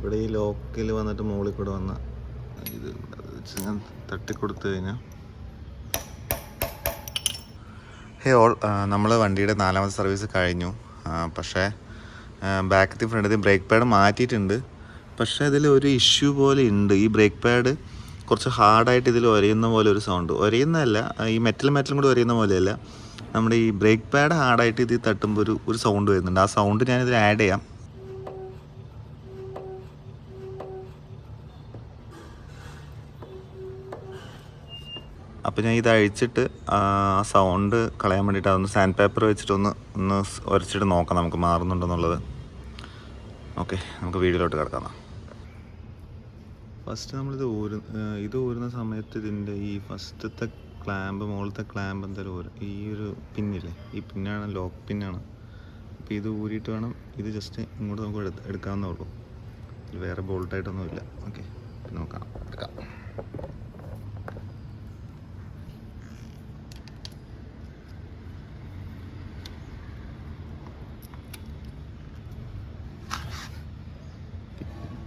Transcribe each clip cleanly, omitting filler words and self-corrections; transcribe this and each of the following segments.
ഇവിടെ ഈ ലോക്കിൽ വന്നിട്ട് മുകളിൽ കൂടെ വന്ന ഇത് ഞാൻ തട്ടിക്കൊടുത്തു കഴിഞ്ഞാൽ ഹേ ഓൾ, നമ്മൾ വണ്ടിയുടെ 4ാമത്തെ സർവീസ് കഴിഞ്ഞു. പക്ഷേ ബാക്കത്തെ ഫ്രണ്ടത്തെ ബ്രേക്ക് പാഡ് മാറ്റിയിട്ടുണ്ട്. പക്ഷേ ഇതിൽ ഒരു ഇഷ്യൂ പോലെ ഉണ്ട്. ഈ ബ്രേക്ക് പാഡ് കുറച്ച് ഹാർഡായിട്ട് ഇതിൽ ഒരയുന്ന പോലെ ഒരു സൗണ്ട്. ഒരയുന്നതല്ല, ഈ മെറ്റലും കൂടി ഒരയുന്ന പോലെയല്ല, നമ്മുടെ ഈ ബ്രേക്ക് പാഡ് ഹാർഡായിട്ട് ഇതിൽ തട്ടുമ്പോൾ ഒരു സൗണ്ട് വരുന്നുണ്ട്. ആ സൗണ്ട് ഞാനിതിൽ ആഡ് ചെയ്യാം. അപ്പോൾ ഞാൻ ഇത് അഴിച്ചിട്ട് ആ സൗണ്ട് കളയാൻ വേണ്ടിയിട്ട് അതൊന്ന് സാൻഡ് പേപ്പർ വെച്ചിട്ട് ഒന്ന് ഉരച്ചിട്ട് നോക്കാം നമുക്ക് മാറുന്നുണ്ടെന്നുള്ളത്. ഓക്കെ, നമുക്ക് വീഡിയോയിലോട്ട് കിടക്കാം. ഫസ്റ്റ് നമ്മളിത് ഊരുന്ന സമയത്ത് ഇതിൻ്റെ ഈ ഫസ്റ്റത്തെ ക്ലാമ്പ്, മുകളിലത്തെ ക്ലാമ്പ് എന്തായാലും ഈ ഒരു പിന്നില്ലേ, ഈ പിന്നാണ് ലോക്ക് പിന്നാണ്. അപ്പോൾ ഇത് ഊരിയിട്ട് വേണം ഇത് ജസ്റ്റ് ഇങ്ങോട്ട് നമുക്ക് എടുക്കാവുന്നേ ഉള്ളൂ. വേറെ ബോൾട്ടായിട്ടൊന്നുമില്ല. ഓക്കെ, നോക്കാം, എടുക്കാം.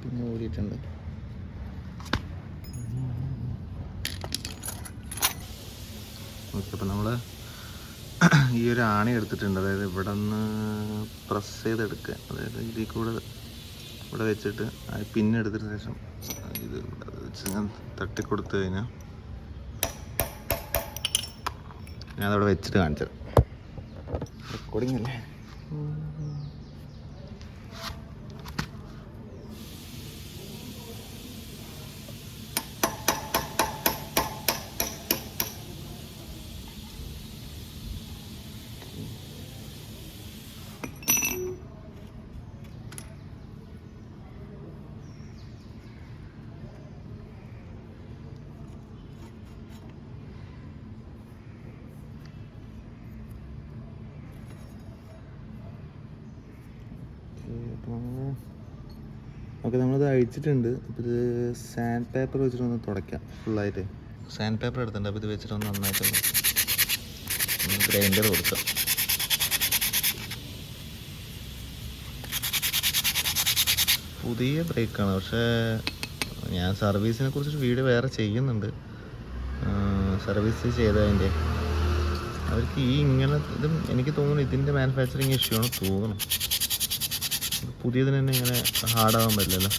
പിന്നെ ഊരിയിട്ടുണ്ട്. ഓക്കെ, അപ്പോൾ നമ്മൾ ഈ ഒരു ആണി എടുത്തിട്ടുണ്ട്. അതായത് ഇവിടെ നിന്ന് പ്രസ് ചെയ്തെടുക്കുക. അതായത് ഇതിൽ കൂടെ ഇവിടെ വെച്ചിട്ട് ആ പിന്നെടുത്തതിന് ശേഷം ഇത് വെച്ച് ഞാൻ തട്ടിക്കൊടുത്തു കഴിഞ്ഞാൽ ഞാനതവിടെ വെച്ചിട്ട് കാണിച്ചത്. റെക്കോർഡിംഗ് അല്ലേ? ഓക്കെ, നമ്മളത് അഴിച്ചിട്ടുണ്ട്. അപ്പോൾ ഇത് സാൻഡ് പേപ്പർ വെച്ചിട്ടൊന്ന് തുടയ്ക്കാം ഫുള്ളായിട്ട്. സാൻഡ് പേപ്പർ എടുത്തിട്ടുണ്ട്. അപ്പോൾ ഇത് വെച്ചിട്ടൊന്ന് നന്നായിട്ടൊന്ന് ഗ്രൈൻഡർ കൊടുക്കാം. പുതിയ ബ്രേക്കാണ്, പക്ഷേ ഞാൻ സർവീസിനെ കുറിച്ചൊരു വീഡിയോ വേറെ ചെയ്യുന്നുണ്ട്. സർവീസ് ചെയ്തതിൻ്റെ അവർക്ക് ഈ ഇങ്ങനെ ഇത് എനിക്ക് തോന്നുന്നു ഇതിൻ്റെ മാനുഫാക്ചറിങ് ഇഷ്യൂ ആണ് തോന്നുന്നു. പുതിയതിന് തന്നെ ഇങ്ങനെ ഹാർഡാകാൻ പറ്റില്ലല്ലോ.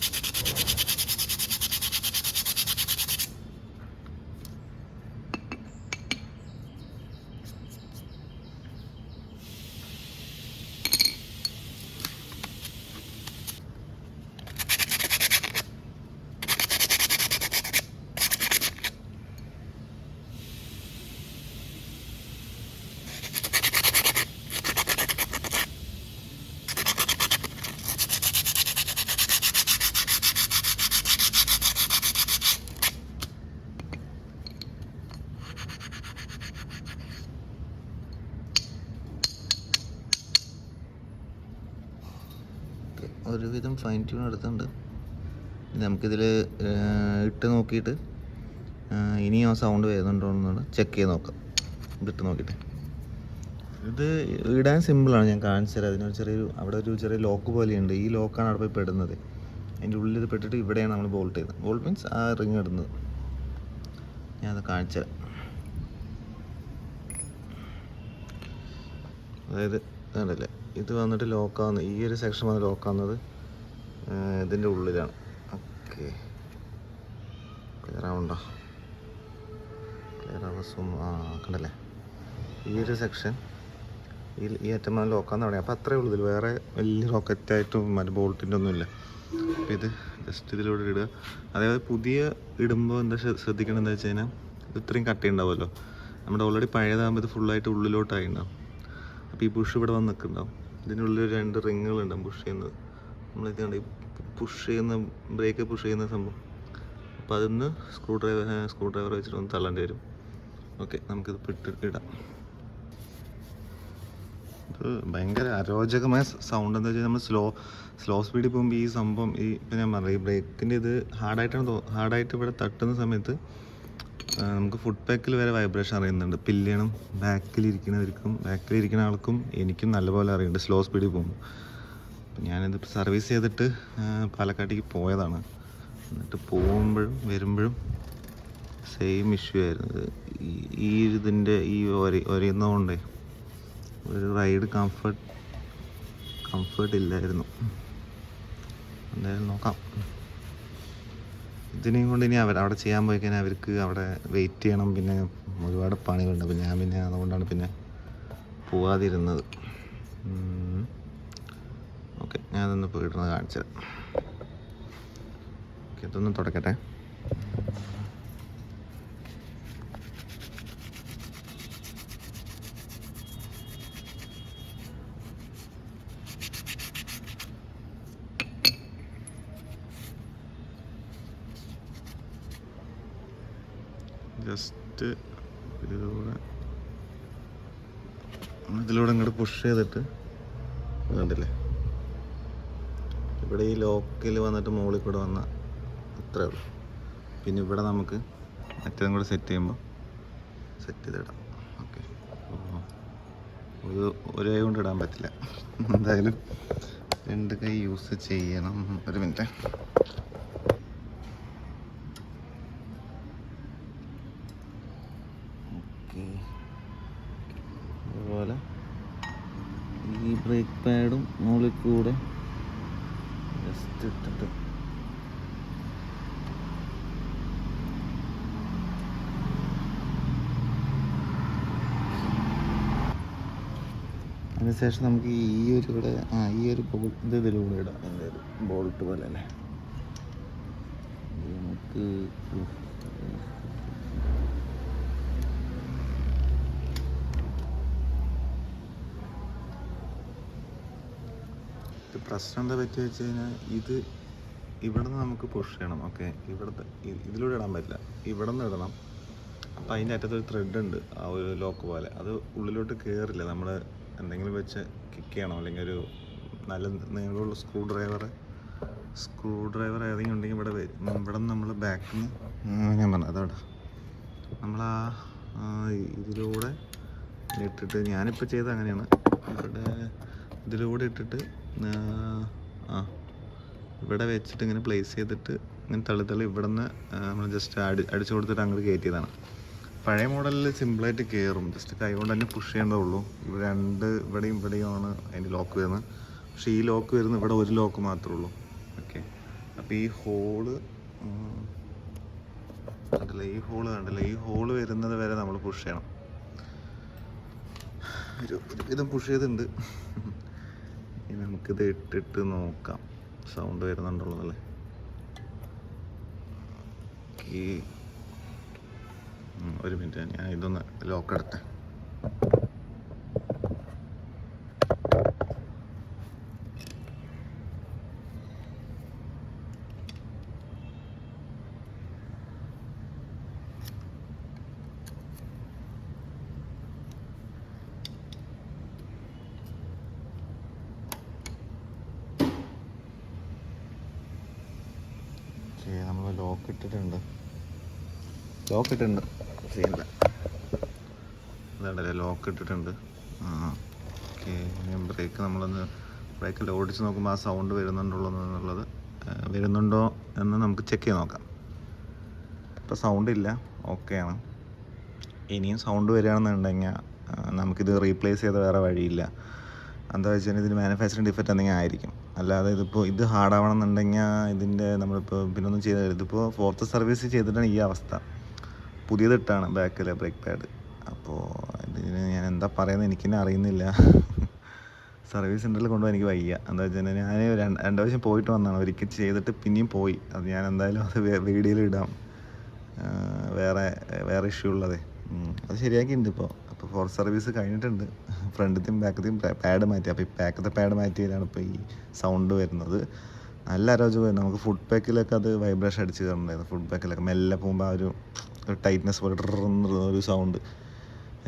ഒരുവിധം ഫൈൻ ട്യൂൺ എടുത്തിട്ടുണ്ട്. നമുക്കിതിൽ ഇട്ട് നോക്കിയിട്ട് ഇനിയും ആ സൗണ്ട് വരുന്നുണ്ടോ എന്ന് ചെക്ക് ചെയ്ത് നോക്കാം. ഇതിട്ട് നോക്കിയിട്ട് ഇത് ഇടാൻ സിമ്പിളാണ്, ഞാൻ കാണിച്ചു തരാം. അവിടെ ഒരു ചെറിയ ലോക്ക് പോലെയുണ്ട്. ഈ ലോക്കാണ് അവിടെ പോയി പെടുന്നത്. അതിൻ്റെ ഉള്ളിൽ ഇത് പെട്ടിട്ട് ഇവിടെയാണ് നമ്മൾ ബോൾട്ട് ചെയ്യുന്നത്. ബോൾട്ട് മീൻസ് ആ റിങ് ഇടുന്നത്. ഞാനത് കാണിച്ചു തരാം. അതായത് കണ്ടല്ലേ, ഇത് വന്നിട്ട് ലോക്കാവുന്നത്, ഈ ഒരു സെക്ഷൻ വന്ന് ലോക്കാവുന്നത് ഇതിൻ്റെ ഉള്ളിലാണ്. Okay, clear ആവണ്ടോ? ക്ലിയർ ആവാൻ കണ്ടല്ലേ, ഈ ഒരു സെക്ഷൻ ഈ അറ്റം വന്ന് ലോക്കാന്ന് പറയാം. അപ്പോൾ അത്രയേ ഉള്ളൂ. ഇതിൽ വേറെ വലിയ റോക്കറ്റായിട്ടും മറ്റേ ബോൾട്ടിൻ്റെ ഒന്നുമില്ല. അപ്പോൾ ഇത് ജസ്റ്റ് ഇതിലൂടെ ഇടുക. അതേപോലെ പുതിയ ഇടുമ്പോൾ എന്താ ശ്രദ്ധിക്കണം എന്താ വെച്ച് കഴിഞ്ഞാൽ ഇത് ഇത്രയും കട്ടി ഉണ്ടാവുമല്ലോ. നമ്മുടെ ഓൾറെഡി പഴയതാകുമ്പോൾ ഇത് ഫുള്ളായിട്ട് ഉള്ളിലോട്ടായി ഉണ്ടാവും. അപ്പോൾ ഈ പുഷ് ഇവിടെ വന്ന് നിൽക്കുന്നുണ്ടാവും. ഇതിനുള്ളിൽ 2 റിങ്ങുകളുണ്ടാവും പുഷ് ചെയ്യുന്നത്. നമ്മളിത് കണ്ട് പുഷ് ചെയ്യുന്ന ബ്രേക്ക് പുഷ് ചെയ്യുന്ന സംഭവം. അപ്പോൾ അതിന്ന് സ്ക്രൂ ഡ്രൈവർ വെച്ചിട്ട് ഒന്ന് തള്ളേണ്ടി വരും. ഓക്കെ, നമുക്കിത് ഇടാം. ഇത് ഭയങ്കര അരോചകമായ സൗണ്ട്. എന്താ വെച്ചാൽ നമ്മൾ സ്ലോ സ്പീഡിൽ പോകുമ്പോൾ ഈ സംഭവം ഇപ്പം ഞാൻ പറഞ്ഞു, ഈ ബ്രേക്കിൻ്റെ ഇത് ഹാർഡായിട്ട് ഇവിടെ തട്ടുന്ന സമയത്ത് നമുക്ക് ഫുഡ് പാക്കിൽ വരെ വൈബ്രേഷൻ അറിയുന്നുണ്ട്. പില്ലിയനും ബാക്കിലിരിക്കുന്ന ആൾക്കും എനിക്കും നല്ലപോലെ അറിയുന്നുണ്ട് സ്ലോ സ്പീഡിൽ പോകുമ്പോൾ. അപ്പം ഞാനിതിപ്പോൾ സർവീസ് ചെയ്തിട്ട് പാലക്കാട്ടേക്ക് പോയതാണ്. എന്നിട്ട് പോകുമ്പോഴും വരുമ്പോഴും സെയിം ഇഷ്യൂ ആയിരുന്നു. ഈ ഇതിൻ്റെ ഈ ഒരയുന്നതുകൊണ്ടേ ഒരു റൈഡ് കംഫർട്ട് ഇല്ലായിരുന്നു. എന്തായാലും നോക്കാം. ഇതിനെയും കൊണ്ട് ഇനി അവിടെ ചെയ്യാൻ പോയി കഴിഞ്ഞാൽ അവർക്ക് അവിടെ വെയിറ്റ് ചെയ്യണം, പിന്നെ ഒരുപാട് പണികളുണ്ട്. അപ്പോൾ ഞാൻ പിന്നെ അതുകൊണ്ടാണ് പിന്നെ പോവാതിരുന്നത്. ഓക്കെ, ഞാനതൊന്ന് പോയിടുന്നത് കാണിച്ചത്. ഓക്കെ, ഇതൊന്ന് തുടക്കട്ടെ. ജസ്റ്റ് ഇതിലൂടെ ഇങ്ങോട്ട് പുഷ് ചെയ്തിട്ട് കണ്ടില്ലേ, ഇവിടെ ഈ ലോക്കിൽ വന്നിട്ട് മുകളിൽ കൂടെ വന്ന അത്രേ ഉള്ളൂ. പിന്നെ ഇവിടെ നമുക്ക് മറ്റേതും കൂടെ സെറ്റ് ചെയ്യുമ്പോൾ സെറ്റ് ചെയ്തിടാം. ഓക്കെ, ഒരു കൈ കൊണ്ട് ഇടാൻ പറ്റില്ല, എന്തായാലും 2 കൈ യൂസ് ചെയ്യണം. ഒരു മിനിറ്റ്. അതുപോലെ ഈ ബ്രേക്ക് പാഡും മുകളിൽ കൂടെ ജസ്റ്റ് ഇട്ടിട്ട് അതിനുശേഷം നമുക്ക് ഈ ഒരു ഇവിടെ ഈ ഒരു ഇതിലൂടെ ഇടാം. എന്തായാലും ബോൾട്ട് പോലെ അല്ലേ നമുക്ക്. പ്രശ്നം എന്താ പറ്റി വെച്ച് കഴിഞ്ഞാൽ ഇവിടെ നിന്ന് നമുക്ക് പുഷ് ചെയ്യണം. ഓക്കെ, ഇതിലൂടെ ഇടാൻ പറ്റില്ല, ഇവിടെ നിന്ന് ഇടണം. അപ്പോൾ അതിൻ്റെ അറ്റത്തൊരു ത്രെഡ് ഉണ്ട്, ആ ഒരു ലോക്ക് പോലെ. അത് ഉള്ളിലോട്ട് കയറില്ല. നമ്മൾ എന്തെങ്കിലും വെച്ച് കിക്ക് ചെയ്യണം, അല്ലെങ്കിൽ ഒരു നല്ല നീളമുള്ള സ്ക്രൂ ഡ്രൈവർ ഏതെങ്കിലും ഉണ്ടെങ്കിൽ ഇവിടെ നിന്ന് നമ്മൾ ബാക്കിൽ നിന്ന് ഞാൻ പറഞ്ഞു അതവിടെ നമ്മൾ ഇതിലൂടെ ഇട്ടിട്ട്, ഞാനിപ്പോൾ ചെയ്തത് അങ്ങനെയാണ്. ഇതിലൂടെ ഇട്ടിട്ട് ഇവിടെ വെച്ചിട്ട് ഇങ്ങനെ പ്ലേസ് ചെയ്തിട്ട് ഇങ്ങനെ തള്ളി ഇവിടെ നിന്ന് നമ്മൾ ജസ്റ്റ് അടിച്ചു കൊടുത്തിട്ട് അങ്ങോട്ട് കയറ്റിയതാണ്. പഴയ മോഡലിൽ സിമ്പിളായിട്ട് കയറും, ജസ്റ്റ് കൈ കൊണ്ട് തന്നെ പുഷ് ചെയ്യേണ്ടതുള്ളൂ. ഇവിടെയുമാണ് അതിൻ്റെ ലോക്ക് വരുന്നത്. പക്ഷേ ഈ ലോക്ക് വരുന്നത് ഇവിടെ ഒരു ലോക്ക് മാത്രമേ ഉള്ളൂ. ഓക്കെ, അപ്പോൾ ഈ ഹോള് കണ്ടില്ല, ഈ ഹോള് വരുന്നത് വരെ നമ്മൾ പുഷ് ചെയ്യണം. ഒരു വിധം പുഷ് ചെയ്തിട്ടുണ്ട്. ഇനി നമുക്കിത് ഇട്ടിട്ട് നോക്കാം സൗണ്ട് വരുന്നുണ്ടുള്ളതല്ലേ. ഒരു മിനിറ്റ്, ഞാൻ ഇതൊന്ന് ലോക്ക് എടുത്തേ. നമ്മൾ ലോക്ക് ഇട്ടിട്ടുണ്ട് ചെയ്യണ്ട, അതാണ്ടല്ലേ ലോക്ക് ഇട്ടിട്ടുണ്ട്. ഓക്കെ, ഇനി ബ്രേക്ക് ഓടിച്ച് നോക്കുമ്പോൾ ആ സൗണ്ട് വരുന്നുണ്ടോ എന്ന് നമുക്ക് ചെക്ക് ചെയ്ത് നോക്കാം. ഇപ്പോൾ സൗണ്ട് ഇല്ല, ഓക്കെയാണ്. ഇനിയും സൗണ്ട് വരികയാണെന്നുണ്ടെങ്കിൽ നമുക്കിത് റീപ്ലേസ് ചെയ്ത വേറെ വഴിയില്ല. എന്താ വെച്ചാൽ ഇതിന് മാനുഫാക്ചറിങ് ഡിഫക്റ്റ് എന്തെങ്കിലും ആയിരിക്കും. അല്ലാതെ ഇത് ഹാർഡാവണമെന്നുണ്ടെങ്കിൽ ഇതിൻ്റെ നമ്മളിപ്പോൾ പിന്നൊന്നും ചെയ്ത് ഇതിപ്പോൾ 4th സർവീസ് ചെയ്തിട്ടാണ് ഈ അവസ്ഥ. പുതിയതിട്ടാണ് ബാക്കിലെ ബ്രേക്ക് പാഡ്. അപ്പോൾ ഇതിന് ഞാൻ എന്താ പറയുന്നത് എനിക്ക് തന്നെ അറിയുന്നില്ല. സർവീസ് സെൻ്ററിൽ കൊണ്ടുപോകാൻ എനിക്ക് വയ്യ. എന്താ വെച്ചാൽ ഞാൻ 2 പ്രാവശ്യം പോയിട്ട് വന്നതാണ്. ഒരിക്കൽ ചെയ്തിട്ട് പിന്നെയും പോയി. അത് ഞാൻ എന്തായാലും അത് വീഡിയോയിൽ ഇടാം, വേറെ ഇഷ്യൂ ഉള്ളതേ. അത് ശരിയാക്കിയിട്ടുണ്ട് ഇപ്പോൾ. 4th സർവീസ് കഴിഞ്ഞിട്ടുണ്ട്. ഫ്രണ്ടിലത്തെയും ബാക്കത്തെയും പാഡ് മാറ്റി. അപ്പോൾ ഈ ബാക്കത്തെ പാഡ് മാറ്റിയതിലാണ് ഇപ്പോൾ ഈ സൗണ്ട് വരുന്നത്. നല്ല അരോചകമായിരുന്നു. നമുക്ക് ഫുഡ് പാക്കിലൊക്കെ അത് വൈബ്രേഷൻ അടിച്ച് കയറുന്നുണ്ടായിരുന്നു. ഫുഡ് പാക്കിലൊക്കെ മെല്ലെ പോകുമ്പോൾ ആ ഒരു ടൈറ്റ്നെസ് പോലെ ഒരു സൗണ്ട്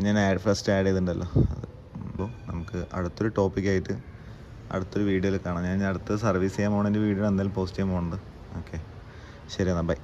ഞാൻ ഫസ്റ്റ് ആഡ് ചെയ്തിട്ടുണ്ടല്ലോ അത്. അപ്പോൾ നമുക്ക് അടുത്തൊരു ടോപ്പിക്കായിട്ട് അടുത്തൊരു വീഡിയോയിൽ കാണാം. ഞാൻ അടുത്ത് സർവീസ് ചെയ്യാൻ പോകുന്നതിൻ്റെ വീഡിയോ എന്തായാലും പോസ്റ്റ് ചെയ്യാൻ പോകുന്നുണ്ട്. ഓക്കെ, ശരി എന്നാൽ ബൈ.